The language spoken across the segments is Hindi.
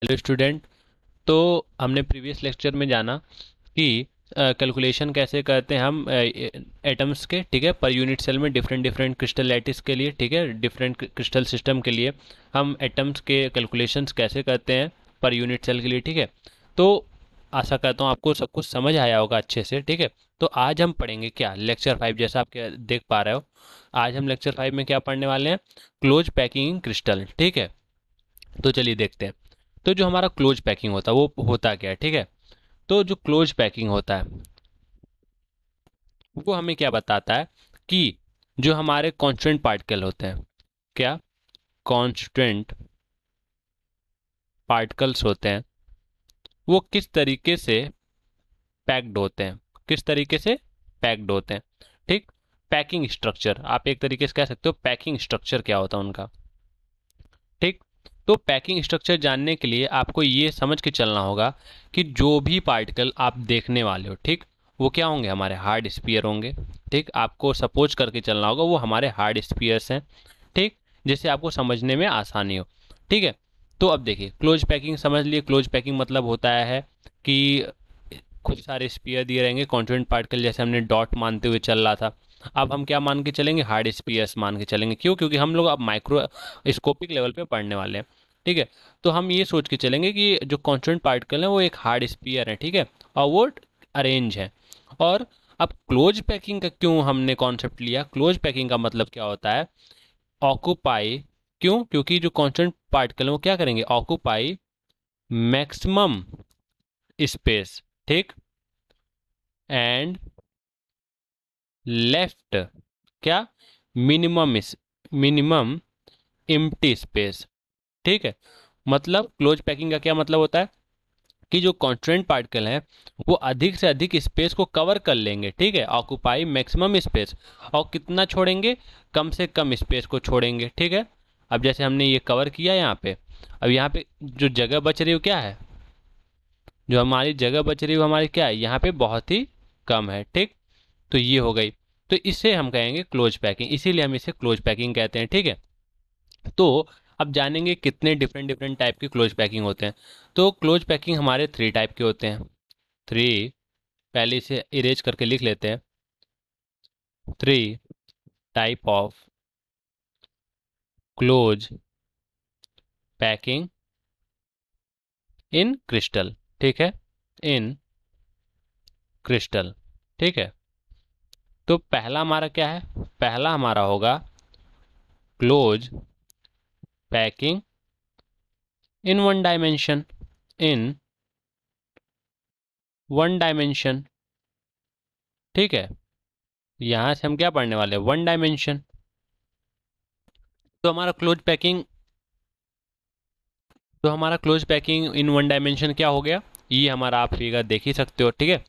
Hello student. तो हमने प्रीवियस लेक्चर में जाना कि कैलकुलेशन कैसे करते हैं हम एटम्स के, ठीक है, पर यूनिट सेल में डिफरेंट डिफरेंट क्रिस्टल लैटिस के लिए, ठीक है, डिफरेंट क्रिस्टल सिस्टम के लिए हम एटम्स के कैलकुलेशंस कैसे करते हैं पर यूनिट सेल के लिए, ठीक है। तो आशा करता हूँ आपको सब कुछ समझ आया होगा अच्छे से, ठीक है। तो आज हम पढ़ेंगे क्या, लेक्चर 5, जैसा आप देख पा रहे हो। आज हम लेक्चर 5 में क्या पढ़ने वाले हैं, क्लोज पैकिंग क्रिस्टल, ठीक है। तो चलिए देखते हैं। तो जो हमारा क्लोज पैकिंग होता है वो होता क्या है, ठीक है। तो जो क्लोज पैकिंग होता है वो हमें क्या बताता है कि जो हमारे कांस्टेंट पार्टिकल होते हैं, क्या कांस्टेंट पार्टिकल्स होते हैं, वो किस तरीके से पैक्ड होते हैं, किस तरीके से पैक्ड होते हैं, ठीक। पैकिंग स्ट्रक्चर, आप एक तरीके से कह सकते हो पैकिंग स्ट्रक्चर क्या होता है उनका, ठीक। तो पैकिंग स्ट्रक्चर जानने के लिए आपको ये समझ के चलना होगा कि जो भी पार्टिकल आप देखने वाले हो, ठीक, वो क्या होंगे, हमारे हार्ड स्पीयर होंगे, ठीक। आपको सपोज करके चलना होगा वो हमारे हार्ड स्पीयर्स हैं, ठीक, जिससे आपको समझने में आसानी हो, ठीक है। तो अब देखिए क्लोज पैकिंग समझ लिए। क्लोज पैकिंग मतलब होता है कि खूब सारे स्पीयर दिए रहेंगे कॉन्स्टिट्यूएंट पार्टिकल, जैसे हमने डॉट मानते हुए चल रहा था। अब हम क्या मान के चलेंगे, हार्ड स्पीयर्स मान के चलेंगे। क्यों? क्योंकि हम लोग अब माइक्रोस्कोपिक लेवल पे पढ़ने वाले हैं, ठीक है। तो हम ये सोच के चलेंगे कि जो कॉन्स्टिट्यूएंट पार्टिकल है वो एक हार्ड स्पीयर है, ठीक है, और वो अरेंज है। और अब क्लोज पैकिंग का क्यों हमने कॉन्सेप्ट लिया, क्लोज पैकिंग का मतलब क्या होता है, ऑक्यूपाई। क्यों? क्योंकि जो कॉन्स्टेंट पार्टिकल है वो क्या करेंगे, ऑक्यूपाई मैक्सिमम स्पेस, ठीक, एंड लेफ्ट क्या, मिनिमम एम्प्टी स्पेस, ठीक है। मतलब क्लोज पैकिंग का क्या मतलब होता है कि जो कॉन्स्टेंट पार्टिकल है वो अधिक से अधिक स्पेस को कवर कर लेंगे, ठीक है, ऑक्यूपाई मैक्सिमम स्पेस, और कितना छोड़ेंगे, कम से कम स्पेस को छोड़ेंगे, ठीक है। अब जैसे हमने ये कवर किया यहाँ पे, अब यहाँ पे जो जगह बच रही है वो क्या है, जो हमारी जगह बच रही है वो हमारी क्या है, यहाँ पे बहुत ही कम है, ठीक। तो ये हो गई। तो इसे हम कहेंगे क्लोज पैकिंग, इसीलिए हम इसे क्लोज पैकिंग कहते हैं, ठीक है। तो अब जानेंगे कितने डिफरेंट डिफरेंट टाइप के क्लोज पैकिंग होते हैं। तो क्लोज पैकिंग हमारे 3 टाइप के होते हैं। 3, पहले इसे इरेज करके लिख लेते हैं। 3 type of close packing in crystal, ठीक है, इन क्रिस्टल, ठीक है। तो पहला हमारा क्या है, पहला हमारा होगा close packing in one dimension, in one dimension, ठीक है। यहां से हम क्या पढ़ने वाले हैं, वन डायमेंशन। तो हमारा क्लोज पैकिंग, तो हमारा close packing in one dimension क्या हो गया, ये हमारा आप फिगर देख ही सकते हो, ठीक है।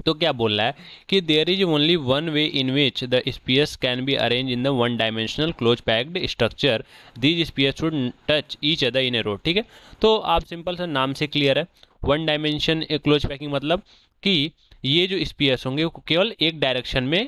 तो क्या बोल रहा है कि there is only one way in which the spheres can be arrange in the one dimensional close packed structure, these spheres should touch each other in a row, ठीक है। तो आप सिंपल सा नाम से क्लियर है, वन डायमेंशन क्लोज पैकिंग मतलब कि ये जो स्पीयर्स होंगे वो केवल एक डायरेक्शन में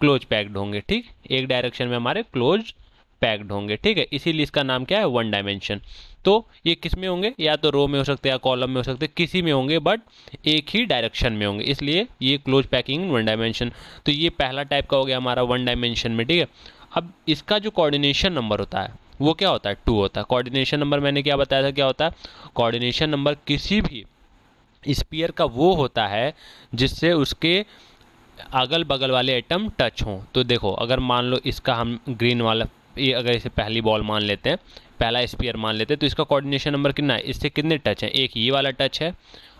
क्लोज पैक्ड होंगे, ठीक, एक डायरेक्शन में हमारे क्लोज पैक्ड होंगे, ठीक है, इसीलिए इसका नाम क्या है, वन डायमेंशन। तो ये किस में होंगे, या तो रो में हो सकते हैं या कॉलम में हो सकते हैं, किसी में होंगे, बट एक ही डायरेक्शन में होंगे, इसलिए ये क्लोज पैकिंग वन डायमेंशन। तो ये पहला टाइप का हो गया हमारा वन डायमेंशन में, ठीक है। अब इसका जो कोऑर्डिनेशन नंबर होता है वो क्या होता है, 2 होता है। कोऑर्डिनेशन नंबर मैंने क्या बताया था, क्या होता है, कोऑर्डिनेशन नंबर किसी भी स्पीयर का वो होता है जिससे उसके अगल बगल वाले एटम टच हों। तो देखो अगर मान लो इसका हम ग्रीन वाला, ये अगर इसे पहली बॉल मान लेते हैं, पहला स्पीयर मान लेते हैं, तो इसका कोऑर्डिनेशन नंबर कितना है, इससे कितने टच हैं, एक ये वाला टच है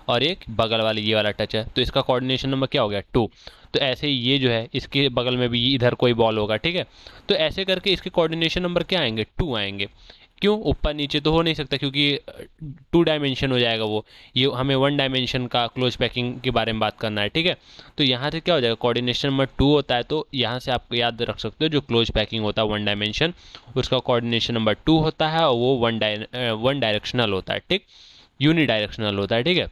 और एक बगल वाले ये वाला टच है, तो इसका कोऑर्डिनेशन नंबर क्या हो गया, 2। तो ऐसे ही ये जो है इसके बगल में भी इधर कोई बॉल होगा, ठीक है। तो ऐसे करके इसके कोऑर्डिनेशन नंबर क्या आएंगे, 2 आएंगे। क्यों, ऊपर नीचे तो हो नहीं सकता क्योंकि 2 डायमेंशन हो जाएगा वो, ये हमें 1 डायमेंशन का क्लोज पैकिंग के बारे में बात करना है, ठीक है। तो यहाँ से क्या हो जाएगा, कोऑर्डिनेशन नंबर 2 होता है, तो यहाँ से आप याद रख सकते हो जो क्लोज पैकिंग होता है 1 डायमेंशन, उसका कोऑर्डिनेशन नंबर 2 होता है और वो वन डायरेक्शनल होता है, ठीक, यूनि डायरेक्शनल होता है, ठीक है।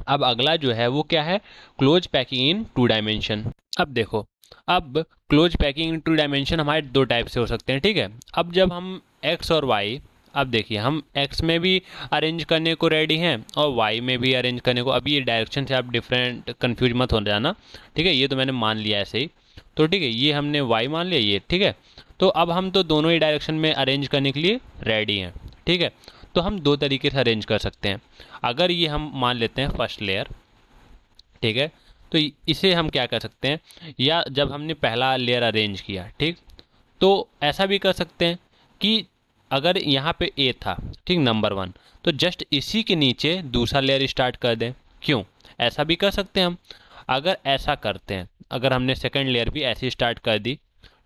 अब अगला जो है वो क्या है, क्लोज पैकिंग इन 2 डायमेंशन। अब देखो, अब क्लोज पैकिंग इन 2 डायमेंशन हमारे 2 टाइप से हो सकते हैं, ठीक है। अब जब हम एक्स और वाई, अब देखिए हम x में भी अरेंज करने को रेडी हैं और y में भी अरेंज करने को। अभी ये डायरेक्शन से आप डिफरेंट कंफ्यूज मत हो जाना, ठीक है। ये तो मैंने मान लिया ऐसे ही, तो ठीक है, ये हमने y मान लिया, ये ठीक है। तो अब हम तो दोनों ही डायरेक्शन में अरेंज करने के लिए रेडी हैं, ठीक है। तो हम दो तरीके से अरेंज कर सकते हैं। अगर ये हम मान लेते हैं फर्स्ट लेयर, ठीक है, तो इसे हम क्या कर सकते हैं, या जब हमने पहला लेयर अरेंज किया, ठीक, तो ऐसा भी कर सकते हैं कि अगर यहाँ पे ए था, ठीक, नंबर 1, तो जस्ट इसी के नीचे दूसरा लेयर स्टार्ट कर दें। क्यों, ऐसा भी कर सकते हैं हम। अगर ऐसा करते हैं, अगर हमने सेकंड लेयर भी ऐसे स्टार्ट कर दी,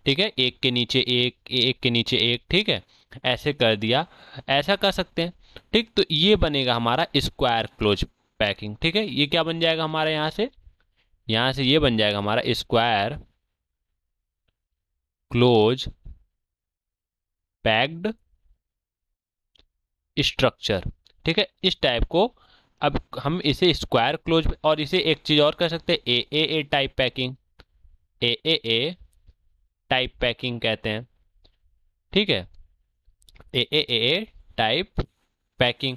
ठीक है, एक के नीचे एक, एक के नीचे एक, ठीक है, ऐसे कर दिया, ऐसा कर सकते हैं, ठीक। तो ये बनेगा हमारा स्क्वायर क्लोज पैकिंग, ठीक है। ये क्या बन जाएगा हमारा, यहाँ से ये बन जाएगा हमारा स्क्वायर क्लोज पैक्ड स्ट्रक्चर, ठीक है। इस टाइप को अब हम इसे स्क्वायर क्लोज, और इसे एक चीज और कर सकते हैं, ए टाइप पैकिंग, ए टाइप पैकिंग कहते हैं, ठीक है, ए टाइप पैकिंग,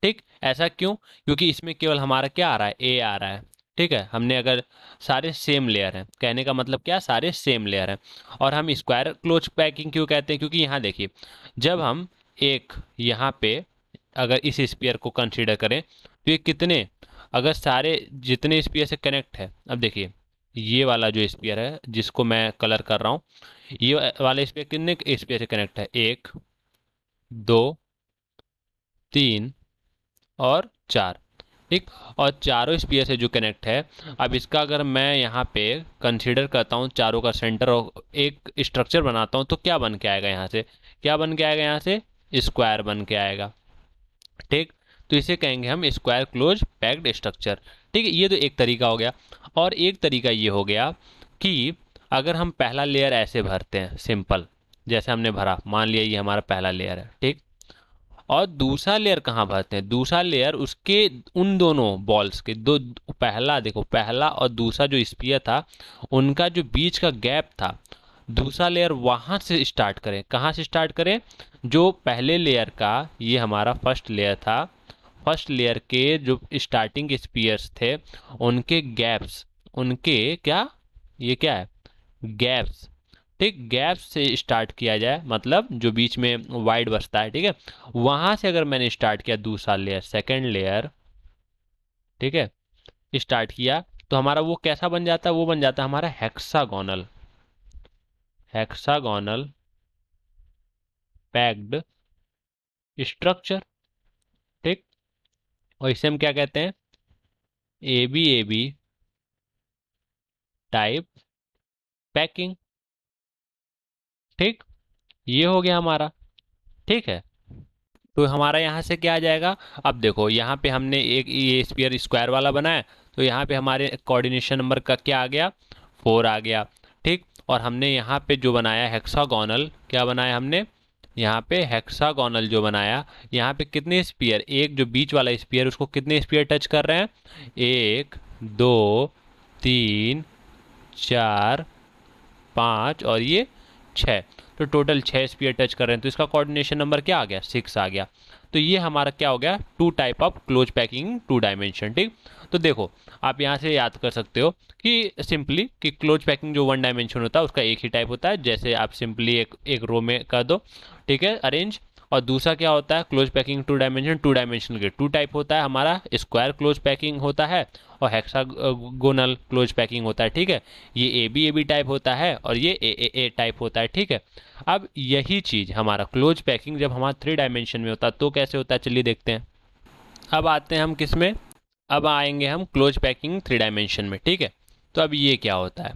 ठीक। ऐसा क्यों, क्योंकि इसमें केवल हमारा क्या आ रहा है, ए आ रहा है, ठीक है। हमने अगर सारे सेम लेयर हैं, कहने का मतलब क्या, सारे सेम लेयर हैं। और हम स्क्वायर क्लोज पैकिंग क्यों कहते हैं, क्योंकि यहाँ देखिए, जब हम एक यहाँ पे अगर इस स्पीयर को कंसीडर करें, तो ये कितने, अगर सारे जितने स्पीयर से कनेक्ट है, अब देखिए ये वाला जो स्पीयर है जिसको मैं कलर कर रहा हूँ, ये वाला स्पीयर कितने स्पीयर से कनेक्ट है, 1 2 3 और 4, ठीक। और चारों स्पीयर से जो कनेक्ट है, अब इसका अगर मैं यहाँ पे कंसीडर करता हूँ चारों का सेंटर और एक स्ट्रक्चर बनाता हूँ, तो क्या बन के आएगा यहाँ से, क्या बन के आएगा यहाँ से, स्क्वायर बन के आएगा, ठीक। तो इसे कहेंगे हम स्क्वायर क्लोज पैक्ड स्ट्रक्चर, ठीक है। ये तो एक तरीका हो गया। और एक तरीका ये हो गया कि अगर हम पहला लेयर ऐसे भरते हैं सिंपल, जैसे हमने भरा, मान लिया ये हमारा पहला लेयर है, ठीक। और दूसरा लेयर कहाँ भरते हैं, दूसरा लेयर उसके उन दोनों बॉल्स के दो, पहला देखो, पहला और दूसरा जो स्पीयर था उनका जो बीच का गैप था, दूसरा लेयर वहाँ से स्टार्ट करें। कहाँ से स्टार्ट करें, जो पहले लेयर का, ये हमारा फर्स्ट लेयर था, फर्स्ट लेयर के जो स्टार्टिंग स्पीयर्स थे उनके गैप्स, उनके क्या, ये क्या है, गैप्स, ठीक, गैप से स्टार्ट किया जाए, मतलब जो बीच में वाइड बचता है, ठीक है, वहां से अगर मैंने स्टार्ट किया दूसरा लेयर, सेकंड लेयर, ठीक है, स्टार्ट किया, तो हमारा वो कैसा बन जाता है, वो बन जाता है हमारा हेक्सागोनल, हेक्सागोनल पैक्ड स्ट्रक्चर, ठीक। और इसे हम क्या कहते हैं, ए बी टाइप पैकिंग, ठीक। ये हो गया हमारा, ठीक है। तो हमारा यहाँ से क्या आ जाएगा, अब देखो यहाँ पे हमने एक ये स्फीयर स्क्वायर वाला बनाया, तो यहाँ पे हमारे कोऑर्डिनेशन नंबर का क्या आ गया, 4 आ गया, ठीक। और हमने यहाँ पे जो बनाया हेक्सागोनल, क्या बनाया हमने, यहाँ पे हेक्सागोनल जो बनाया, यहाँ पे कितने स्फीयर, एक जो बीच वाला स्फीयर उसको कितने स्फीयर टच कर रहे हैं, 1 2 3 4 5 और ये 6, तो टोटल 6 स्पीयर टच कर रहे हैं, तो इसका कोऑर्डिनेशन नंबर क्या आ गया, 6 आ गया। तो ये हमारा क्या हो गया, 2 type of close packing 2 dimension, ठीक। तो देखो आप यहाँ से याद कर सकते हो कि सिंपली कि क्लोज पैकिंग जो 1 डायमेंशन होता है उसका एक ही टाइप होता है, जैसे आप सिंपली एक रो में कर दो, ठीक है, अरेंज। और दूसरा क्या होता है, क्लोज पैकिंग 2 डायमेंशन, 2 डायमेंशन के 2 टाइप होता है हमारा, स्क्वायर क्लोज पैकिंग होता है और हेक्सागोनल क्लोज पैकिंग होता है, ठीक है। ये ए बी टाइप होता है और ये ए टाइप होता है, ठीक है। अब यही चीज़ हमारा क्लोज पैकिंग जब हमारा 3 डायमेंशन में होता है तो कैसे होता है, चलिए देखते हैं। अब आते हैं हम किस में, अब आएंगे हम क्लोज पैकिंग 3 डायमेंशन में, ठीक है। तो अब ये क्या होता है,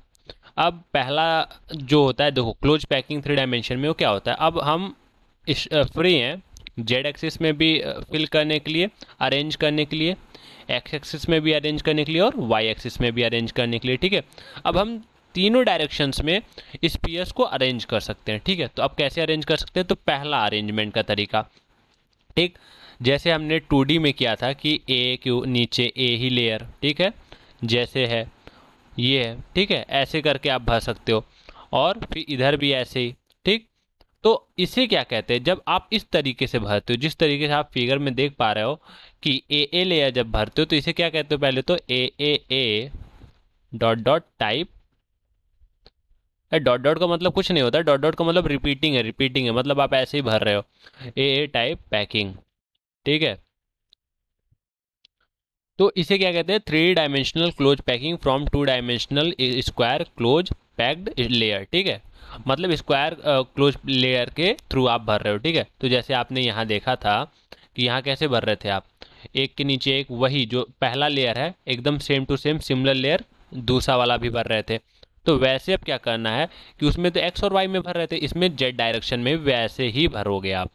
अब पहला जो होता है, देखो क्लोज पैकिंग 3 डायमेंशन में वो क्या होता है, अब हम फ्री हैं जेड एक्सिस में भी फिल करने के लिए, अरेंज करने के लिए, एक्स एक्सिस में भी अरेंज करने के लिए और वाई एक्सिस में भी अरेंज करने के लिए, ठीक है। अब हम तीनों डायरेक्शंस में स्पीयर्स को अरेंज कर सकते हैं, ठीक है। तो अब कैसे अरेंज कर सकते हैं, तो पहला अरेंजमेंट का तरीका, ठीक, जैसे हमने 2D में किया था कि ए के नीचे ए ही लेयर, ठीक है, जैसे है ये है, ठीक है, ऐसे करके आप भर सकते हो। और फिर इधर भी ऐसे ही, ठीक। तो इसे क्या कहते हैं, जब आप इस तरीके से भरते हो, जिस तरीके से आप फिगर में देख पा रहे हो कि ए लेयर जब भरते हो तो इसे क्या कहते हो, पहले तो ए dot dot type. Dot dot का मतलब कुछ नहीं होता, डॉट डॉट का मतलब रिपीटिंग है, रिपीटिंग है मतलब आप ऐसे ही भर रहे हो, ए टाइप पैकिंग। ठीक है, तो इसे क्या कहते हैं, three dimensional close packing from two dimensional square close packed layer. ठीक है, मतलब स्क्वायर क्लोज लेयर के थ्रू आप भर रहे हो। ठीक है, तो जैसे आपने यहाँ देखा था कि यहाँ कैसे भर रहे थे आप, एक के नीचे एक, वही जो पहला लेयर है एकदम same to same similar layer दूसरा वाला भी भर रहे थे। तो वैसे अब क्या करना है कि उसमें तो एक्स और वाई में भर रहे थे, इसमें जेड डायरेक्शन में वैसे ही भरोगे आप।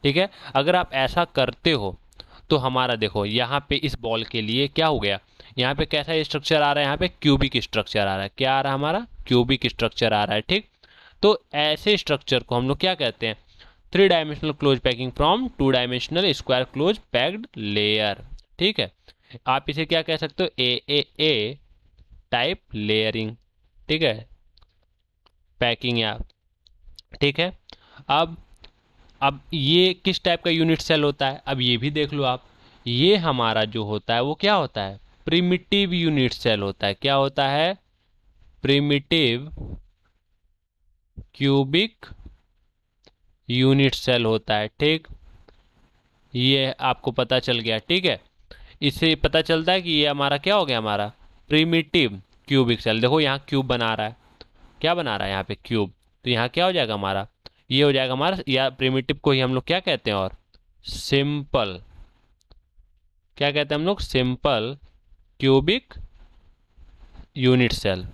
ठीक है, अगर आप ऐसा करते हो तो हमारा देखो यहाँ पे इस बॉल के लिए क्या हो गया, यहाँ पे कैसा स्ट्रक्चर आ रहा है, यहाँ पे क्यूबिक स्ट्रक्चर आ रहा है। क्या आ रहा है हमारा, क्यूबिक स्ट्रक्चर आ रहा है। ठीक, तो ऐसे स्ट्रक्चर को हम लोग क्या कहते हैं, three dimensional close packing from two dimensional square close packed layer. ठीक है, आप इसे क्या कह सकते हो, ए टाइप लेयरिंग। ठीक है, पैकिंग या, ठीक है। अब अब ये किस टाइप का यूनिट सेल होता है, अब ये भी देख लो आप, ये हमारा जो होता है वो क्या होता है, प्रिमिटिव यूनिट सेल होता है। क्या होता है, प्रिमिटिव क्यूबिक यूनिट सेल होता है। ठीक, ये आपको पता चल गया। ठीक है, इससे पता चलता है कि ये हमारा क्या हो गया, हमारा प्रिमिटिव क्यूबिक सेल। देखो यहाँ क्यूब बना रहा है, क्या बना रहा है यहाँ पे, क्यूब। तो यहाँ क्या हो जाएगा हमारा, ये हो जाएगा हमारा, या प्रिमिटिव को ही हम लोग क्या कहते हैं, और सिंपल, क्या कहते हैं हम लोग, सिंपल क्यूबिक यूनिट सेल।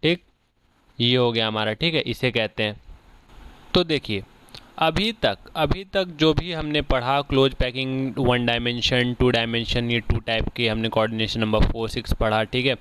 ठीक, ये हो गया हमारा। ठीक है, इसे कहते हैं। तो देखिए अभी तक जो भी हमने पढ़ा, close packing one dimension, two dimension, ये टू टाइप के हमने कोऑर्डिनेशन नंबर 4 6 पढ़ा। ठीक है,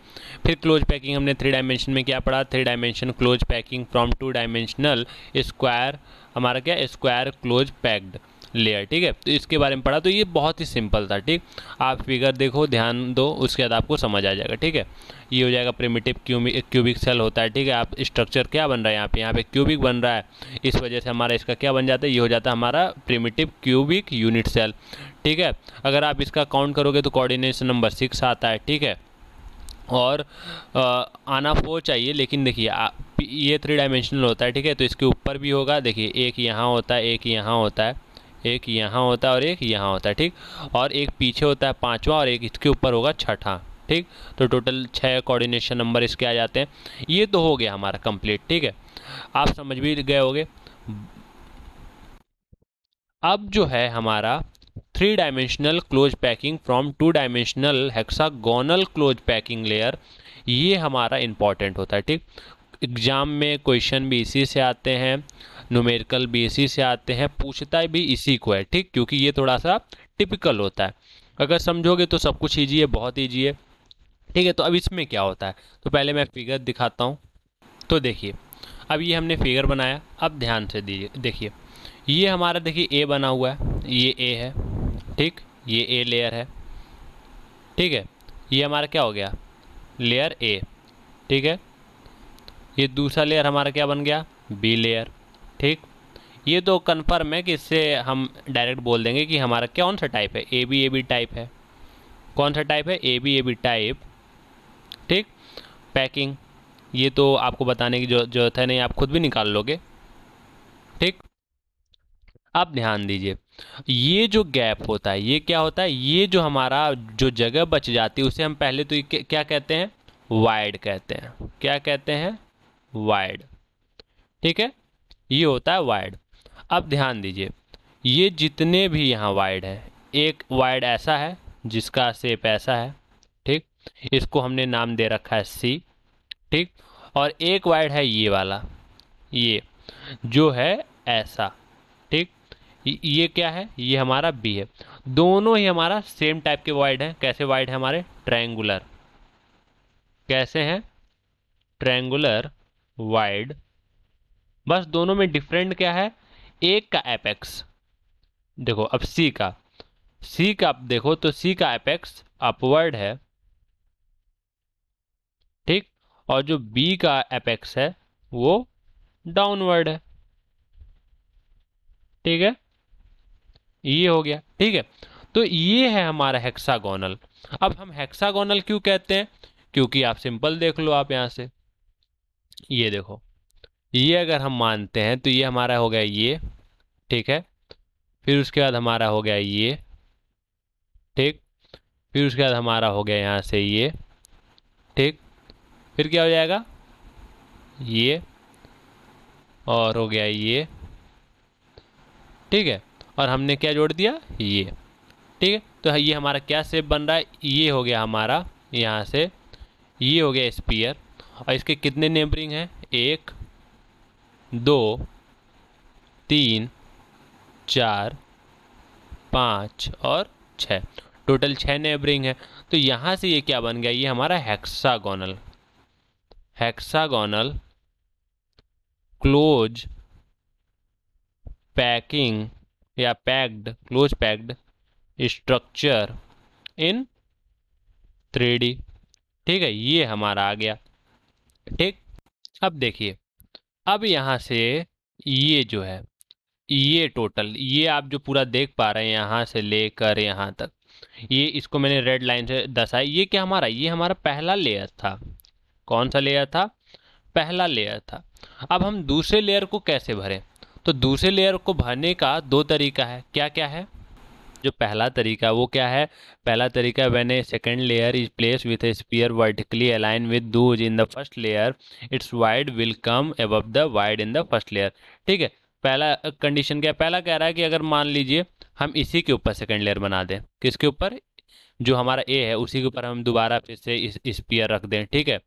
फिर क्लोज पैकिंग हमने थ्री डायमेंशन में क्या पढ़ा, three dimension close packing from two dimensional square, हमारा क्या, स्क्वायर क्लोज पैक्ड लेयर। ठीक है, तो इसके बारे में पढ़ा। तो ये बहुत ही सिंपल था। ठीक, आप फिगर देखो, ध्यान दो, उसके बाद आपको समझ आ जाएगा। ठीक है, ये हो जाएगा प्रिमिटिव क्यूबिक सेल होता है। ठीक है, आप स्ट्रक्चर क्या बन रहा है यहाँ पे क्यूबिक बन रहा है, इस वजह से हमारा इसका क्या बन जाता है, ये हो जाता है हमारा प्रिमिटिव क्यूबिक यूनिट सेल। ठीक है, अगर आप इसका काउंट करोगे तो कोऑर्डिनेशन नंबर 6 आता है। ठीक है, और आना 4 चाहिए, लेकिन देखिए ये थ्री डायमेंशनल होता है। ठीक है, तो इसके ऊपर भी होगा, देखिए एक यहाँ होता है, एक यहाँ होता है, एक यहाँ होता है और एक यहाँ होता है। ठीक, और एक पीछे होता है पांचवा, और एक इसके ऊपर होगा छठा। ठीक, तो टोटल 6 कोऑर्डिनेशन नंबर इसके आ जाते हैं। ये तो हो गया हमारा कंप्लीट। ठीक है, आप समझ भी गए होगे। अब जो है हमारा three dimensional close packing from two dimensional hexagonal close packing layer, ये हमारा इंपॉर्टेंट होता है। ठीक, एग्जाम में क्वेश्चन भी इसी से आते हैं, न्यूमेरिकल भी इसी से आते हैं, पूछता भी इसी को है। ठीक, क्योंकि ये थोड़ा सा टिपिकल होता है, अगर समझोगे तो सब कुछ ईजी है, बहुत ईजी है। ठीक है, तो अब इसमें क्या होता है, तो पहले मैं फिगर दिखाता हूँ। तो देखिए, अब ये हमने फिगर बनाया, अब ध्यान से दीजिए, देखिए ये हमारा, देखिए ए बना हुआ है, ये ए है। ठीक, ये ए लेयर है। ठीक है, ये हमारा क्या हो गया, लेयर ए। ठीक है, ये दूसरा लेयर हमारा क्या बन गया, बी लेयर। ठीक, ये तो कन्फर्म है कि इससे हम डायरेक्ट बोल देंगे कि हमारा कौन सा टाइप है, ए बी टाइप है। कौन सा टाइप है, ए बी टाइप। ठीक, पैकिंग, ये तो आपको बताने की जरूरत है नहीं, आप खुद भी निकाल लोगे। ठीक, आप ध्यान दीजिए, ये जो गैप होता है, ये क्या होता है, ये जो हमारा जो जगह बच जाती है उसे हम पहले तो क्या कहते हैं, वाइड कहते हैं। क्या कहते हैं, वाइड। ठीक है, ये होता है वाइड। अब ध्यान दीजिए, ये जितने भी यहाँ वाइड है, एक वाइड ऐसा है जिसका शेप ऐसा है। ठीक, इसको हमने नाम दे रखा है सी। ठीक, और एक वाइड है ये वाला, ये जो है ऐसा। ठीक, ये क्या है, ये हमारा बी है। दोनों ही हमारा सेम टाइप के वाइड है। कैसे वाइड है हमारे, ट्रायंगुलर। कैसे हैं, ट्रायंगुलर वाइड। बस दोनों में डिफरेंट क्या है, एक का एपेक्स, देखो अब सी का आप देखो तो सी का एपेक्स अपवर्ड है। ठीक, और जो बी का एपेक्स है वो डाउनवर्ड है। ठीक है, ये हो गया। ठीक है, तो ये है हमारा हेक्सागोनल। अब हम हेक्सागोनल क्यों कहते हैं? क्योंकि आप सिंपल देख लो, आप यहाँ से ये देखो, ये अगर हम मानते हैं तो ये हमारा हो गया ये, ठीक है, फिर उसके बाद हमारा हो गया ये, ठीक, फिर उसके बाद हमारा हो गया यहाँ से ये, ठीक, फिर क्या हो जाएगा ये, और हो गया ये, ठीक है, और हमने क्या जोड़ दिया ये। ठीक है, तो ये हमारा क्या शेप बन रहा है, ये हो गया हमारा यहाँ से, ये हो गया स्पीयर। और इसके कितने नेबरिंग हैं, 1 2 3 4 5 और 6, टोटल 6 नेबरिंग है। तो यहाँ से ये क्या बन गया, ये हमारा हेक्सागोनल, हेक्सागोनल क्लोज पैकिंग या packed, close packed structure in 3D। ठीक है, ये हमारा आ गया। ठीक, अब देखिए, अब यहाँ से ये जो है, ये टोटल, ये आप जो पूरा देख पा रहे हैं यहाँ से लेकर यहाँ तक, ये इसको मैंने रेड लाइन से दर्शाया, ये क्या हमारा, ये हमारा पहला लेयर था। कौन सा लेयर था, पहला लेयर था। अब हम दूसरे लेयर को कैसे भरें? तो दूसरे लेयर को भरने का दो तरीका है। क्या क्या है? जो पहला तरीका वो क्या है, पहला तरीका, when a second layer is place with a sphere vertically align with those in the first layer, it's void will come above the void in the first layer. ठीक है, पहला कंडीशन क्या, पहला कह रहा है कि अगर मान लीजिए हम इसी के ऊपर सेकंड लेयर बना दें, किसके ऊपर, जो हमारा ए है उसी के ऊपर हम दोबारा फिर से इस स्पीयर रख दें, ठीक है,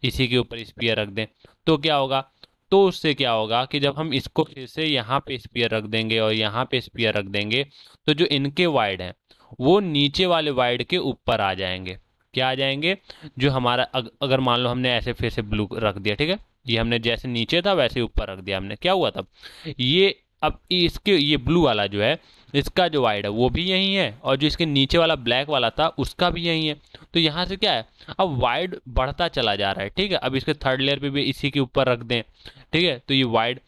इसी के ऊपर स्पीयर रख दें, तो क्या होगा, तो उससे क्या होगा कि जब हम इसको फिर से यहाँ पे स्पीयर रख देंगे और यहाँ पे स्पीयर रख देंगे, तो जो इनके वाइड हैं वो नीचे वाले वाइड के ऊपर आ जाएंगे। क्या आ जाएंगे, जो हमारा अगर मान लो हमने ऐसे फिर से ब्लू रख दिया, ठीक है, ये हमने जैसे नीचे था वैसे ऊपर रख दिया हमने, क्या हुआ तब, ये अब इसके ये ब्लू वाला जो है इसका जो वाइड है वो भी यही है, और जो इसके नीचे वाला ब्लैक वाला था उसका भी यही है। तो यहाँ से क्या है, अब वाइड बढ़ता चला जा रहा है। ठीक है, अब इसके थर्ड लेयर पे भी इसी के ऊपर रख दें, ठीक है, तो ये वाइड,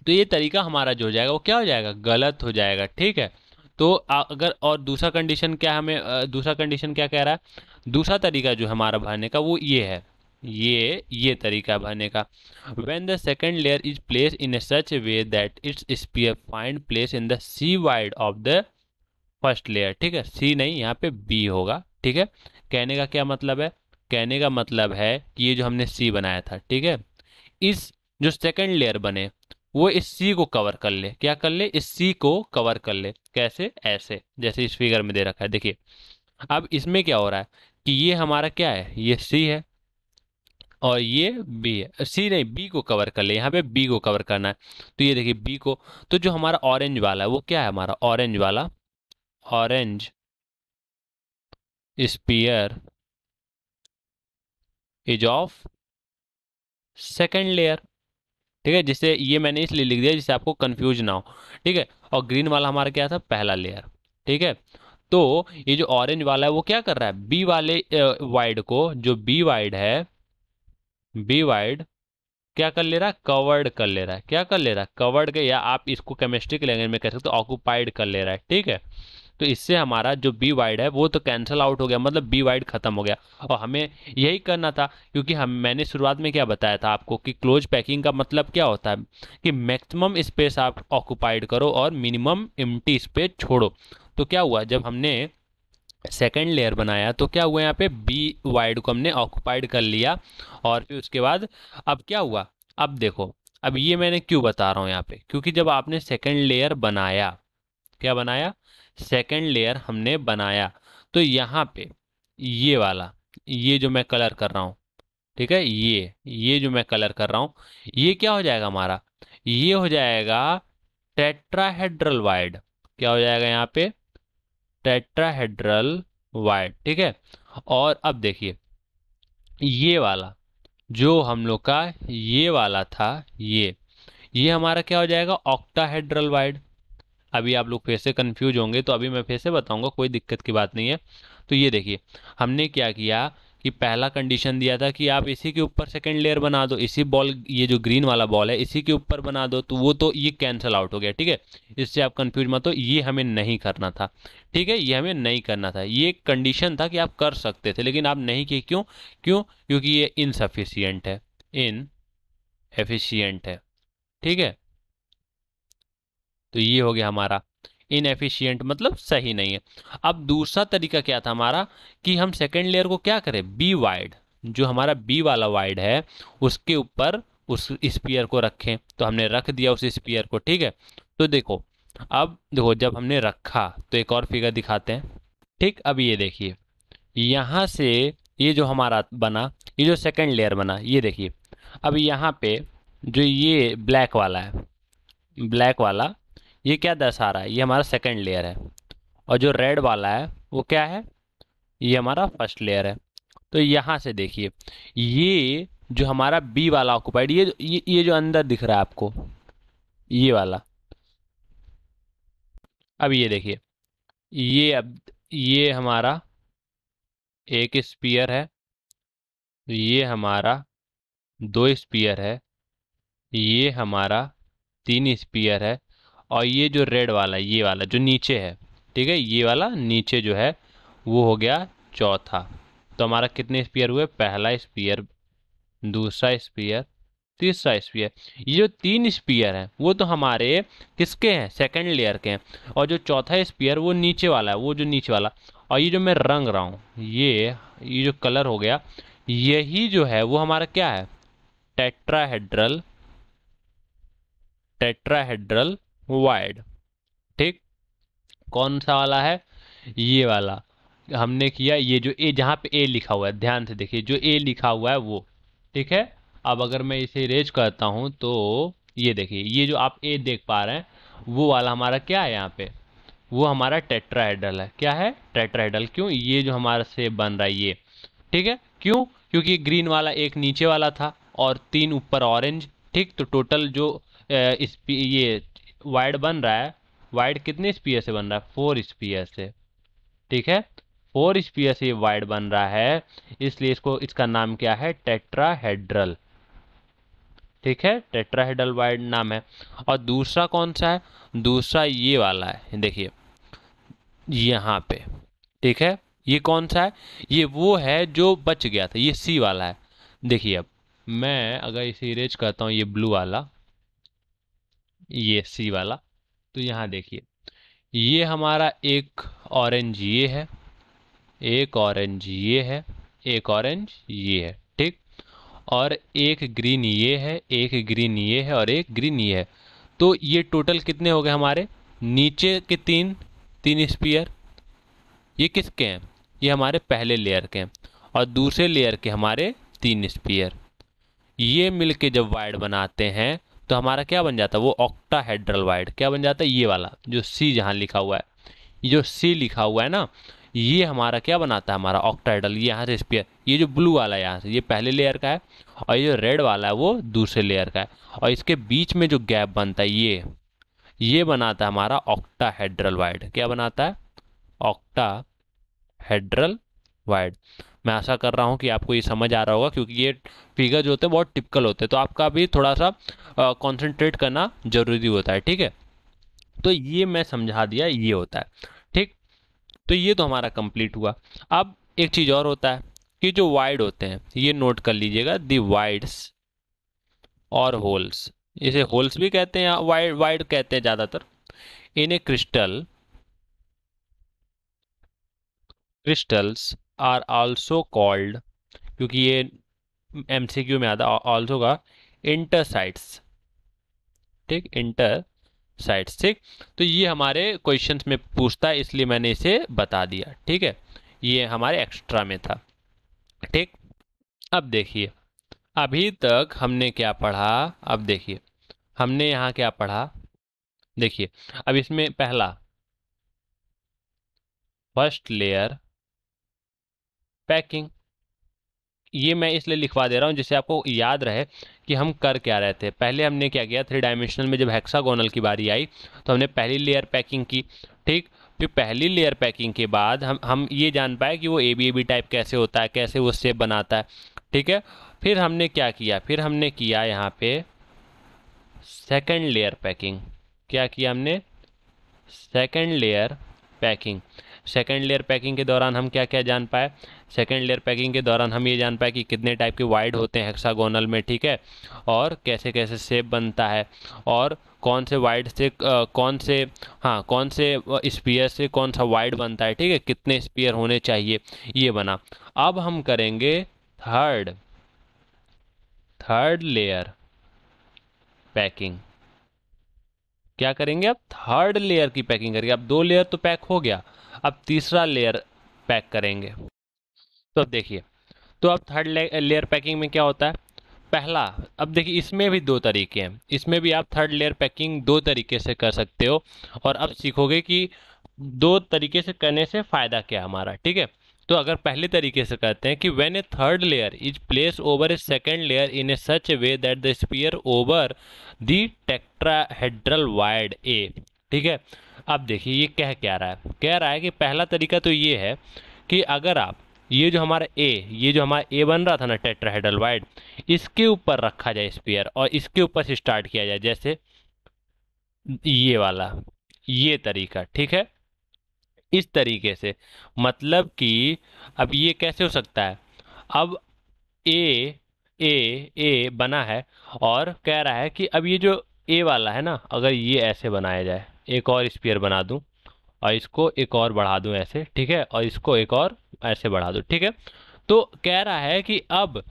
तो ये तरीका हमारा जो हो जाएगा वो क्या हो जाएगा, गलत हो जाएगा। ठीक है, तो अगर, और दूसरा कंडीशन क्या हमें, दूसरा कंडीशन क्या कह रहा है, दूसरा तरीका जो हमारा भरने का वो ये है, ये तरीका भरने का, when the second layer is placed in a such a way that its sphere find place in the c wide of the first layer। ठीक है, c नहीं, यहाँ पे b होगा। ठीक है, कहने का क्या मतलब है, कहने का मतलब है कि ये जो हमने c बनाया था, ठीक है, इस जो सेकंड लेयर बने वो इस सी को कवर कर ले, क्या कर ले, इस सी को कवर कर ले। कैसे, ऐसे जैसे इस फिगर में दे रखा है, देखिए। अब इसमें क्या हो रहा है कि ये हमारा क्या है, ये सी है और ये बी है, सी नहीं, बी को कवर कर ले, यहाँ पे बी को कवर करना है। तो ये देखिए बी को, तो जो हमारा ऑरेंज वाला है वो क्या है, हमारा ऑरेंज वाला, orange sphere is of second layer. ठीक है, जिससे ये मैंने इसलिए लिख दिया जिससे आपको कंफ्यूज ना हो। ठीक है, और ग्रीन वाला हमारा क्या था, पहला लेयर। ठीक है, तो ये जो ऑरेंज वाला है वो क्या कर रहा है, बी वाले वाइड को, जो बी वाइड है, बी वाइड क्या कर ले रहा है, कवर्ड कर ले रहा है। क्या कर ले रहा है, कवर्ड के, या आप इसको केमिस्ट्री के लैंग्वेज में कह सकते हो ऑक्यूपाइड कर ले रहा है। ठीक है, तो इससे हमारा जो बी वाइड है वो तो कैंसिल आउट हो गया, मतलब बी वाइड खत्म हो गया। और हमें यही करना था, क्योंकि हम, मैंने शुरुआत में क्या बताया था आपको कि क्लोज पैकिंग का मतलब क्या होता है कि मैक्सिमम स्पेस आप ऑक्यूपाइड करो और मिनिमम एम्प्टी स्पेस छोड़ो। तो क्या हुआ, जब हमने सेकेंड लेयर बनाया तो क्या हुआ, यहाँ पे बी वाइड को हमने ऑक्यूपाइड कर लिया, और फिर उसके बाद अब क्या हुआ, अब देखो, अब ये मैंने क्यों बता रहा हूँ यहाँ पे, क्योंकि जब आपने सेकेंड लेयर बनाया, क्या बनाया, सेकेंड लेयर हमने बनाया, तो यहाँ पे ये वाला, ये जो मैं कलर कर रहा हूँ, ठीक है, ये जो मैं कलर कर रहा हूँ, ये क्या हो जाएगा हमारा, ये हो जाएगा टेट्राहेड्रल वाइड। क्या हो जाएगा यहाँ पे, टेट्राहेड्रल वाइड। ठीक है, और अब देखिए ये वाला जो हम लोग का ये वाला था, ये हमारा क्या हो जाएगा, ऑक्टाहेड्रल वाइड। अभी आप लोग फिर से कंफ्यूज होंगे, तो अभी मैं फिर से बताऊंगा, कोई दिक्कत की बात नहीं है। तो ये देखिए हमने क्या किया कि पहला कंडीशन दिया था कि आप इसी के ऊपर सेकंड लेयर बना दो, इसी बॉल, ये जो ग्रीन वाला बॉल है इसी के ऊपर बना दो, तो वो तो ये कैंसिल आउट हो गया, ठीक है। इससे आप कंफ्यूज मत हो, ये हमें नहीं करना था, ठीक है, ये हमें नहीं करना था। ये एक कंडीशन था कि आप कर सकते थे लेकिन आप नहीं किए, क्यों? क्योंकि ये इनसफिशियंट है, इनएफिशिएंट है, ठीक है। तो ये हो गया हमारा इनएफिशिएंट, मतलब सही नहीं है। अब दूसरा तरीका क्या था हमारा कि हम सेकेंड लेयर को क्या करें, बी वाइड, जो हमारा बी वाला वाइड है उसके ऊपर उस स्पीयर को रखें। तो हमने रख दिया उस स्पीयर को, ठीक है। तो देखो, अब देखो जब हमने रखा तो एक और फिगर दिखाते हैं, ठीक। अब ये देखिए, यहाँ से ये जो हमारा बना, ये जो सेकेंड लेयर बना, ये देखिए। अब यहाँ पे जो ये ब्लैक वाला है, ब्लैक वाला, ये क्या दर्शा रहा है, ये हमारा सेकंड लेयर है। और जो रेड वाला है वो क्या है, ये हमारा फर्स्ट लेयर है। तो यहाँ से देखिए, ये जो हमारा बी वाला ऑक्युपाइड, ये जो अंदर दिख रहा है आपको, ये वाला, अब ये देखिए, अब ये हमारा एक स्पीयर है, ये हमारा दो स्पीयर है, ये हमारा तीन स्पीयर है, और ये जो रेड वाला, ये वाला जो नीचे है, ठीक है, ये वाला नीचे जो है वो हो गया चौथा। तो हमारा कितने स्पीयर हुए, पहला स्पीयर, दूसरा स्पीयर, तीसरा स्पीयर। ये जो तीन स्पीयर हैं वो तो हमारे किसके हैं, सेकंड लेयर के हैं। और जो चौथा स्पीयर वो नीचे वाला है, वो जो नीचे वाला। और ये जो मैं रंग रहा हूँ, ये जो कलर हो गया, यही जो है वो हमारा क्या है, टेट्राहेड्रल, टेट्राहेड्रल वाइड, ठीक। कौन सा वाला है, ये वाला हमने किया। ये जो ए, जहाँ पे ए लिखा हुआ है, ध्यान से देखिए, जो ए लिखा हुआ है वो, ठीक है। अब अगर मैं इसे इरेज करता हूँ तो ये देखिए, ये जो आप ए देख पा रहे हैं वो वाला हमारा क्या है यहाँ पे, वो हमारा टेट्राहेड्रल है। क्या है, टेट्राहेड्रल। क्यों, ये जो हमारा से बन रहा है ये, ठीक है। क्यों, क्योंकि ग्रीन वाला एक नीचे वाला था और तीन ऊपर ऑरेंज, ठीक। तो टोटल जो ये वाइड बन रहा है, वाइड कितने स्पीयर से बन रहा है, 4 स्पीयर से, ठीक है। 4 स्पीयर से ये वाइड बन रहा है, इसलिए इसको, इसका नाम क्या है, टेट्राहेड्रल, ठीक है। टेट्राहेड्रल वाइड नाम है। और दूसरा कौन सा है, दूसरा ये वाला है, देखिए यहाँ पे, ठीक है। ये कौन सा है, ये वो है जो बच गया था, ये सी वाला है। देखिए अब मैं अगर इसे इरेज करता हूँ, ये ब्लू वाला, ये सी वाला, तो यहाँ देखिए, ये हमारा एक ऑरेंज ये है, एक ऑरेंज ये है, एक ऑरेंज ये है, ठीक। और एक ग्रीन ये है, एक ग्रीन ये है, और एक ग्रीन ये है। तो ये टोटल कितने हो गए हमारे, नीचे के तीन, तीन स्पीयर, ये किसके हैं, ये हमारे पहले लेयर के हैं। और दूसरे लेयर के हमारे तीन स्पीयर, ये मिलके जब वाइड बनाते हैं तो हमारा क्या बन जाता है, वो ऑक्टाहेड्रल वाइड। क्या बन जाता है, ये वाला जो सी जहाँ लिखा हुआ है, ये जो सी लिखा हुआ है ना, ये हमारा क्या बनाता है, हमारा ऑक्टाहेड्रल। ये यहाँ से स्पीयर, ये जो ब्लू वाला है यहाँ से, ये पहले लेयर का है, और ये जो रेड वाला है वो दूसरे लेयर का है। और इसके बीच में जो गैप बनता है, ये बनाता है हमारा ऑक्टाहेड्रल वाइड। क्या बनाता है, ऑक्टाहेड्रल वाइड। मैं आशा कर रहा हूँ कि आपको ये समझ आ रहा होगा, क्योंकि ये फिगर जो होते हैं बहुत टिपिकल होते हैं, तो आपका भी थोड़ा सा कंसंट्रेट करना जरूरी होता है, ठीक है। तो ये मैं समझा दिया, ये होता है, ठीक। तो ये तो हमारा कंप्लीट हुआ। अब एक चीज और होता है कि जो वाइड होते हैं, ये नोट कर लीजिएगा, दी वाइड्स और होल्स, इसे होल्स भी कहते हैं, वाइड वाइड कहते हैं ज्यादातर। In a crystal, crystals are also called, क्योंकि ये एमसीक्यू में आता ऑल्सो का, इंटरसाइट्स, ठीक, इंटरसाइट्स, ठीक। तो ये हमारे क्वेश्चंस में पूछता है, इसलिए मैंने इसे बता दिया, ठीक है। ये हमारे एक्स्ट्रा में था, ठीक। अब देखिए, अभी तक हमने क्या पढ़ा, अब देखिए हमने यहाँ क्या पढ़ा, देखिए अब इसमें पहला फर्स्ट लेयर पैकिंग, ये मैं इसलिए लिखवा दे रहा हूँ जिससे आपको याद रहे कि हम कर क्या रहे थे। पहले हमने क्या किया, 3 डायमेंशनल में जब हेक्सागोनल की बारी आई तो हमने पहली लेयर पैकिंग की, ठीक। फिर पहली लेयर पैकिंग के बाद हम ये जान पाए कि वो ए बी टाइप कैसे होता है, कैसे वो शेप बनाता है, ठीक है। फिर हमने क्या किया, फिर हमने किया यहाँ पे सेकंड लेयर पैकिंग। क्या किया हमने, second layer packing. Second layer packing के दौरान हम क्या क्या जान पाए, सेकंड लेयर पैकिंग के दौरान हम ये जान पाए कि कितने टाइप के वाइड होते हैं हेक्सागोनल में, ठीक है, और कैसे कैसे शेप बनता है, और कौन से वाइड से कौन से स्पीयर से कौन सा वाइड बनता है, ठीक है, कितने स्पीयर होने चाहिए, ये बना। अब हम करेंगे थर्ड लेयर पैकिंग। क्या करेंगे, अब थर्ड लेयर की पैकिंग करेंगे। अब 2 लेयर तो पैक हो गया, अब तीसरा लेयर पैक करेंगे। तो अब देखिए, तो अब थर्ड लेयर पैकिंग में क्या होता है, पहला, अब देखिए इसमें भी 2 तरीके हैं, इसमें भी आप थर्ड लेयर पैकिंग 2 तरीके से कर सकते हो, और अब सीखोगे कि 2 तरीके से करने से फ़ायदा क्या है हमारा, ठीक है। तो अगर पहले तरीके से करते हैं कि when a third layer is place over a second layer in a such a way that the sphere over the tetrahedral void a, ठीक है। अब देखिए ये क्या कह रहा है कि पहला तरीका तो ये है कि अगर आप ये जो हमारा ए बन रहा था ना टेट्राहेड्रल वाइड, इसके ऊपर रखा जाए स्पीयर और इसके ऊपर से स्टार्ट किया जाए, जैसे ये वाला, ये तरीका, ठीक है, इस तरीके से। मतलब कि अब ये कैसे हो सकता है, अब ए ए ए बना है और कह रहा है कि अब ये जो ए वाला है ना, अगर ये ऐसे बनाया जाए, एक और स्पीयर बना दूं और इसको एक और बढ़ा दूं ऐसे, ठीक है, और इसको एक और ऐसे बढ़ा दूं, ठीक है। तो कह रहा है कि अब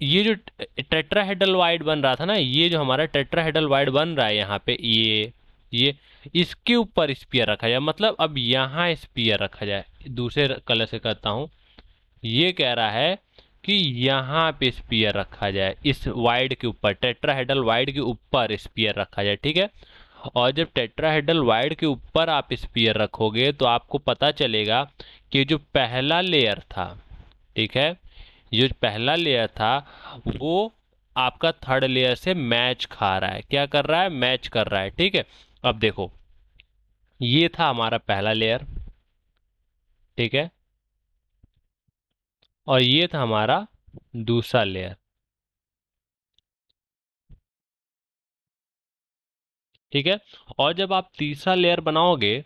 ये जो टेट्राहेड्रल वाइड बन रहा था ना, ये जो हमारा टेट्राहेड्रल वाइड बन रहा है यहाँ पे, ये इसके ऊपर स्पीयर रखा जाए, मतलब अब यहाँ स्पीयर रखा जाए। दूसरे कलर से करता हूँ, ये कह रहा है कि यहाँ पे स्पीयर रखा जाए, इस वाइड के ऊपर, टेट्राहेड्रल वाइड के ऊपर स्पीयर रखा जाए, ठीक है। और जब टेट्राहेड्रल वाइड के ऊपर आप स्पीयर रखोगे तो आपको पता चलेगा कि जो पहला लेयर था, ठीक है, जो पहला लेयर था वो आपका थर्ड लेयर से मैच खा रहा है। क्या कर रहा है, मैच कर रहा है, ठीक है। अब देखो, ये था हमारा पहला लेयर, ठीक है, और ये था हमारा दूसरा लेयर, ठीक है। और जब आप तीसरा लेयर बनाओगे,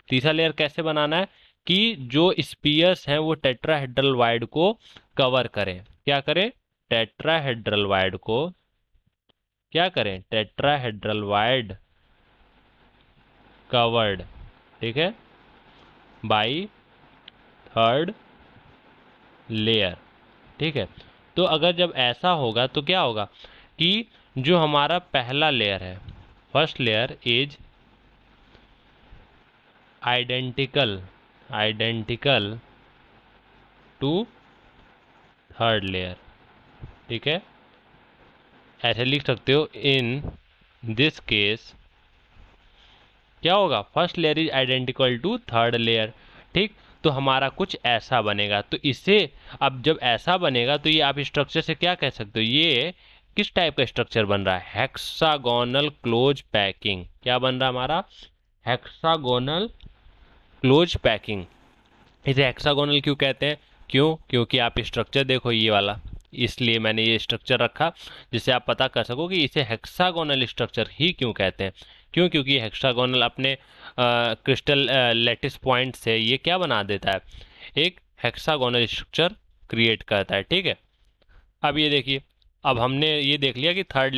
तीसरा लेयर कैसे बनाना है कि जो स्पीयर्स हैं वो टेट्राहेड्रल वाइड को कवर करें। क्या करें, टेट्राहेड्रल वाइड को क्या करें, टेट्राहेड्रल वाइड कवर्ड, ठीक है, बाई थर्ड लेयर, ठीक है। तो अगर जब ऐसा होगा तो क्या होगा कि जो हमारा पहला लेयर है, first layer is identical to third layer, ठीक है। ऐसे लिख सकते हो, इन दिस केस क्या होगा, first layer is identical to third layer, ठीक। तो हमारा कुछ ऐसा बनेगा। तो इससे अब जब ऐसा बनेगा तो ये आप स्ट्रक्चर से क्या कह सकते हो, ये किस टाइप का स्ट्रक्चर बन रहा है, हेक्सागोनल क्लोज पैकिंग। क्या बन रहा है हमारा, हेक्सागोनल क्लोज पैकिंग। इसे हेक्सागोनल क्यों कहते हैं, क्योंकि आप स्ट्रक्चर देखो ये वाला, इसलिए मैंने ये स्ट्रक्चर रखा जिससे आप पता कर सको कि इसे हेक्सागोनल स्ट्रक्चर ही क्यों कहते हैं। क्योंकि हेक्सागोनल अपने क्रिस्टल लैटिस पॉइंट से ये क्या बना देता है, एक हेक्सागोनल स्ट्रक्चर क्रिएट करता है, ठीक है। अब ये देखिए, अब हमने ये देख लिया कि थर्ड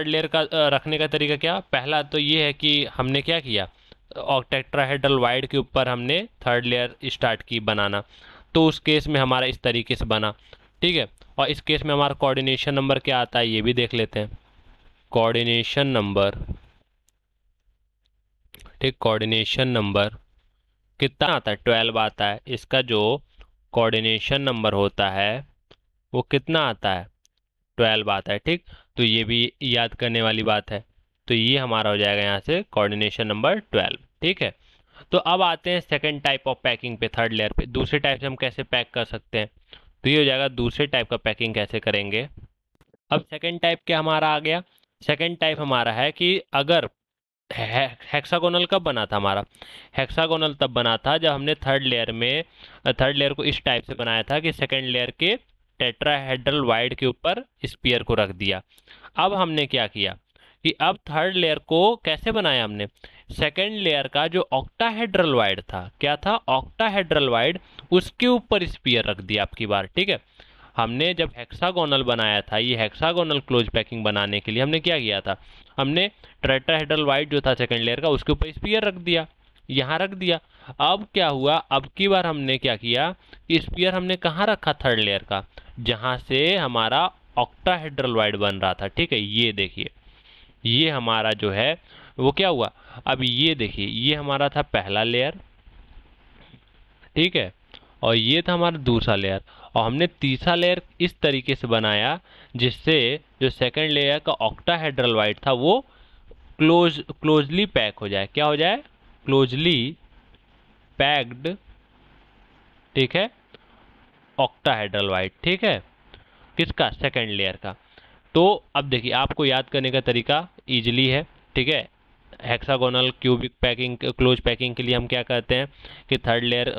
लेयर का रखने का तरीका क्या, पहला तो ये है कि हमने क्या किया, और टेट्राहेड्रल वाइड के ऊपर हमने थर्ड लेयर स्टार्ट की बनाना। तो उस केस में हमारा इस तरीके से बना, ठीक है। और इस केस में हमारा कोऑर्डिनेशन नंबर क्या आता है ये भी देख लेते हैं। कोऑर्डिनेशन नंबर, ठीक, कोऑर्डिनेशन नंबर कितना आता है, 12 आता है। इसका जो कोऑर्डिनेशन नंबर होता है वो कितना आता है, 12 आता है, ठीक। तो ये भी याद करने वाली बात है। तो ये हमारा हो जाएगा यहाँ से कोऑर्डिनेशन नंबर 12, ठीक है। तो अब आते हैं सेकंड टाइप ऑफ पैकिंग पे, थर्ड लेयर पे। दूसरे टाइप से हम कैसे पैक कर सकते हैं, तो ये हो जाएगा दूसरे टाइप का पैकिंग कैसे करेंगे। अब सेकंड टाइप क्या हमारा आ गया, सेकंड टाइप हमारा है कि अगर हेक्सागोनल कब बना था हमारा? हेक्सागोनल तब बना था जब हमने थर्ड लेयर को इस टाइप से बनाया था कि सेकंड लेयर के टेट्राहेड्रल वाइड के ऊपर स्पीयर को रख दिया। अब हमने क्या किया कि अब थर्ड लेयर को कैसे बनाया हमने? सेकंड लेयर का जो ऑक्टाहेड्रल वाइड था, क्या था? ऑक्टाहेड्रल वाइड, उसके ऊपर स्पीयर रख दिया आपकी बार। ठीक है, हमने जब हेक्सागोनल बनाया था, ये हेक्सागोनल क्लोज पैकिंग बनाने के लिए हमने क्या किया था? हमने टेट्राहेड्रल वाइड जो था सेकंड लेयर का, उसके ऊपर स्पीयर रख दिया, यहाँ रख दिया। अब क्या हुआ, अब की बार हमने क्या किया कि स्पीयर हमने कहाँ रखा? थर्ड लेयर का, जहाँ से हमारा ऑक्टाहेड्रल वाइड बन रहा था। ठीक है, ये देखिए, ये हमारा जो है वो क्या हुआ, अब ये देखिए, ये हमारा था पहला लेयर, ठीक है, और ये था हमारा दूसरा लेयर, और हमने तीसरा लेयर इस तरीके से बनाया जिससे जो सेकंड लेयर का ऑक्टाहेड्रल वाइड था वो क्लोजली पैक हो जाए। क्या हो जाए? क्लोजली पैक्ड, ठीक है, ऑक्टाहेड्रल वाइड। ठीक है, किसका? सेकंड लेयर का। तो अब देखिए, आपको याद करने का तरीका इजीली है। ठीक है, hexagonal cubic packing, close packing के लिए हम क्या करते हैं कि थर्ड लेयर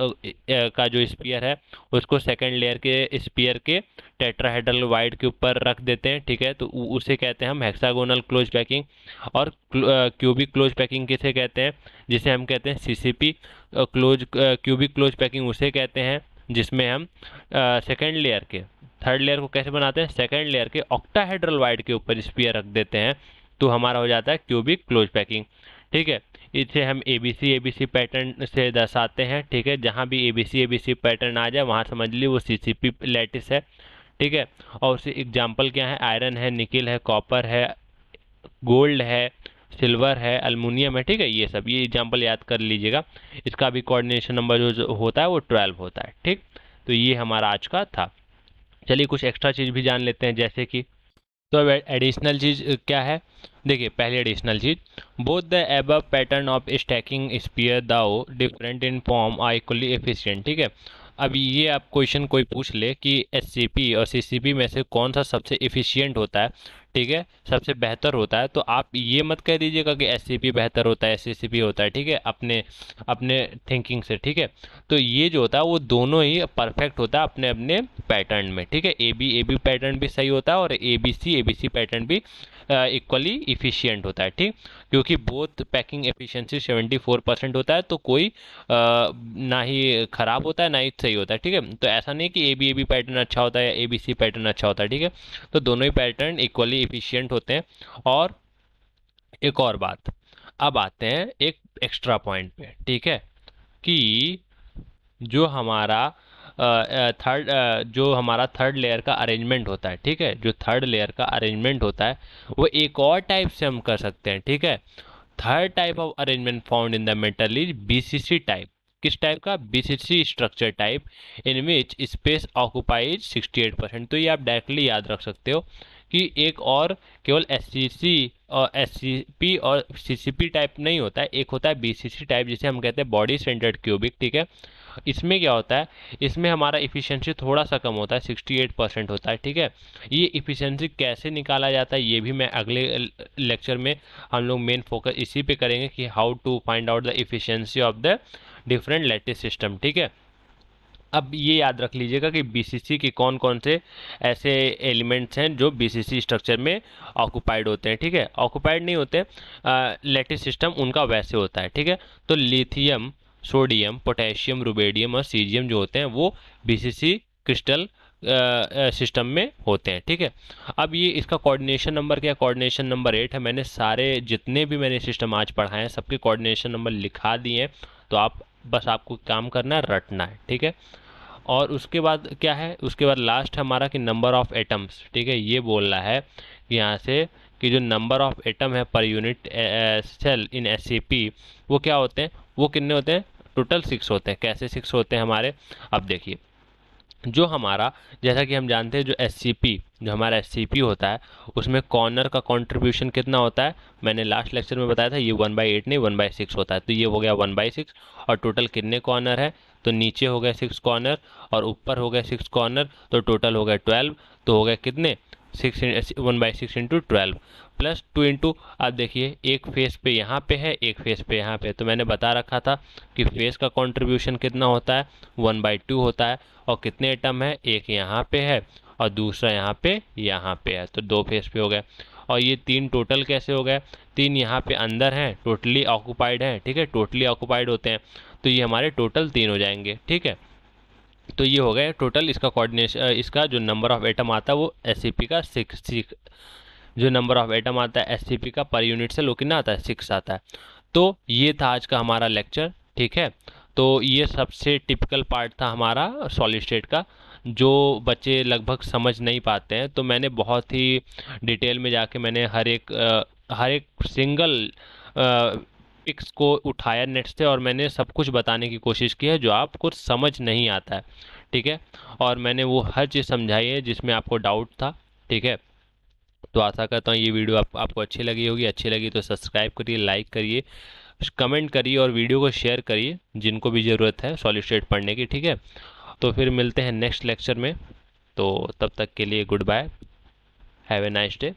का जो स्पीयर है उसको सेकंड लेयर के स्पीयर के टेट्राहेड्रल वाइड के ऊपर रख देते हैं। ठीक है, तो उसे कहते हैं हम हेक्सागोनल क्लोज पैकिंग। और क्यूबिक क्लोज पैकिंग किसे कहते हैं? जिसे हम कहते हैं CCP close, cubic close packing उसे कहते हैं जिसमें हम सेकेंड लेयर के, थर्ड लेयर को कैसे बनाते हैं? सेकंड लेयर के ऑक्टाहेड्रल वाइड के ऊपर स्पीयर रख देते हैं, तो हमारा हो जाता है क्यूबिक क्लोज पैकिंग। ठीक है, इसे हम एबीसी पैटर्न से दर्शाते हैं। ठीक है, जहाँ भी एबीसी पैटर्न आ जाए वहाँ समझ ली वो सीसीपी लैटिस है। ठीक है, और उससे एग्जाम्पल क्या है? आयरन है, निकिल है, कॉपर है, गोल्ड है, सिल्वर है, अल्मुनियम है। ठीक है, ये सब, ये एग्जाम्पल याद कर लीजिएगा। इसका भी कोऑर्डिनेशन नंबर जो होता है वो 12 होता है। ठीक, तो ये हमारा आज का था। चलिए कुछ एक्स्ट्रा चीज़ भी जान लेते हैं, जैसे कि, तो अब एडिशनल चीज़ क्या है? देखिए, पहली एडिशनल चीज़, both the above pattern of stacking sphere though different in form are equally efficient. ठीक है, अब ये आप क्वेश्चन कोई पूछ ले कि एससीपी और सीसीपी में से कौन सा सबसे एफिशिएंट होता है, ठीक है, सबसे बेहतर होता है, तो आप ये मत कह दीजिएगा कि एससीपी बेहतर होता है, एससीपी होता है। ठीक है, अपने अपने थिंकिंग से। ठीक है, तो ये जो होता है वो दोनों ही परफेक्ट होता है अपने अपने पैटर्न में। ठीक है, ए बी पैटर्न भी सही होता है और ए बी सी पैटर्न भी इक्वली इफिशियंट होता है। ठीक, क्योंकि बोथ पैकिंग एफिशिएंसी 74% होता है, तो कोई ना ही खराब होता है ना ही सही होता है। ठीक है, तो ऐसा नहीं कि ए बी पैटर्न अच्छा होता है या ए बी सी पैटर्न अच्छा होता है। ठीक है, तो दोनों ही पैटर्न इक्वली इफिशियंट होते हैं। और एक और बात, अब आते हैं एक एक्स्ट्रा पॉइंट पे। ठीक है, कि जो हमारा थर्ड लेयर का अरेंजमेंट होता है, ठीक है, जो थर्ड लेयर का अरेंजमेंट होता है वो एक और टाइप से हम कर सकते हैं। ठीक है, third type of arrangement found in the metal is BCC type. किस टाइप का? BCC structure type, in which space occupies 68%। तो ये आप डायरेक्टली याद रख सकते हो कि एक और केवल एससीसी और एससीपी और सीसीपी टाइप नहीं होता है, एक होता है बीसीसी टाइप जिसे हम कहते हैं बॉडी सेंटर्ड क्यूबिक। ठीक है, इसमें क्या होता है? इसमें हमारा इफिशियंसी थोड़ा सा कम होता है, 68% होता है। ठीक है, ये इफिशियंसी कैसे निकाला जाता है ये भी मैं अगले लेक्चर में, हम लोग मेन फोकस इसी पे करेंगे कि how to find out the efficiency of the different lattice system. ठीक है, अब ये याद रख लीजिएगा कि बीसीसी के कौन कौन से ऐसे एलिमेंट्स हैं जो बीसीसी स्ट्रक्चर में ऑक्युपाइड होते हैं। ठीक है, ऑक्युपाइड नहीं होते, लैटिस सिस्टम उनका वैसे होता है। ठीक है, तो लिथियम, सोडियम, पोटेशियम, रुबेडियम और सीजियम जो होते हैं वो बीसीसी क्रिस्टल सिस्टम में होते हैं। ठीक है, अब ये इसका कोऑर्डिनेशन नंबर क्या है? कोऑर्डिनेशन नंबर 8 है। मैंने सारे जितने भी मैंने सिस्टम आज पढ़ाए हैं सबके कोऑर्डिनेशन नंबर लिखा दिए हैं, तो आप बस आपको काम करना है, रटना है। ठीक है, और उसके बाद क्या है? उसके बाद लास्ट हमारा कि नंबर ऑफ एटम्स। ठीक है, ये बोल रहा है कि यहाँ से कि जो नंबर ऑफ एटम है पर यूनिट सेल इन एससीपी वो क्या होते हैं? वो कितने होते हैं? टोटल 6 होते हैं। कैसे 6 होते हैं हमारे? अब देखिए, जो हमारा, जैसा कि हम जानते हैं, जो हमारा एससीपी होता है उसमें कॉर्नर का कंट्रीब्यूशन कितना होता है? मैंने लास्ट लेक्चर में बताया था, ये 1/8 नहीं 1/6 होता है। तो ये हो गया 1/6, और टोटल कितने कॉर्नर है? तो नीचे हो गए 6 कॉर्नर और ऊपर हो गए 6 कॉर्नर, तो टोटल हो गए 12। तो हो गए कितने? 1/6 इंटू 12 प्लस 2 इंटू, अब देखिए एक फेस पे यहाँ पे है, एक फेस पे यहाँ पे, तो मैंने बता रखा था कि फेस का कंट्रीब्यूशन कितना होता है, 1/2 होता है। और कितने एटम है, एक यहाँ पे है और दूसरा यहाँ पे है, तो 2 फेस पे हो गए। और ये 3 टोटल कैसे हो गए, 3 यहाँ पे अंदर हैं, टोटली ऑक्यूपाइड हैं, ठीक है, टोटली ऑक्यूपाइड होते हैं, तो ये हमारे टोटल 3 हो जाएंगे, ठीक है। तो ये हो गया टोटल, इसका कोऑर्डिनेशन, इसका जो नंबर ऑफ एटम आता है वो SCP का 6, जो नंबर ऑफ एटम आता है SCP का पर यूनिट से, लोग कितना आता है, 6 आता है। तो ये था आज का हमारा लेक्चर, ठीक है। तो ये सबसे टिपिकल पार्ट था हमारा सॉलिड स्टेट का, जो बच्चे लगभग समझ नहीं पाते हैं। तो मैंने बहुत ही डिटेल में जाके मैंने हर एक सिंगल पिक्स को उठाया नेट से, और मैंने सब कुछ बताने की कोशिश की है जो आपको समझ नहीं आता है, ठीक है। और मैंने वो हर चीज़ समझाई है जिसमें आपको डाउट था, ठीक है। तो आशा करता हूँ ये वीडियो आपको अच्छी लगी होगी। अच्छी लगी तो सब्सक्राइब करिए, लाइक करिए, कमेंट करिए और वीडियो को शेयर करिए जिनको भी ज़रूरत है सॉलिड स्टेट पढ़ने की, ठीक है। तो फिर मिलते हैं नेक्स्ट लेक्चर में, तो तब तक के लिए goodbye, have a nice day.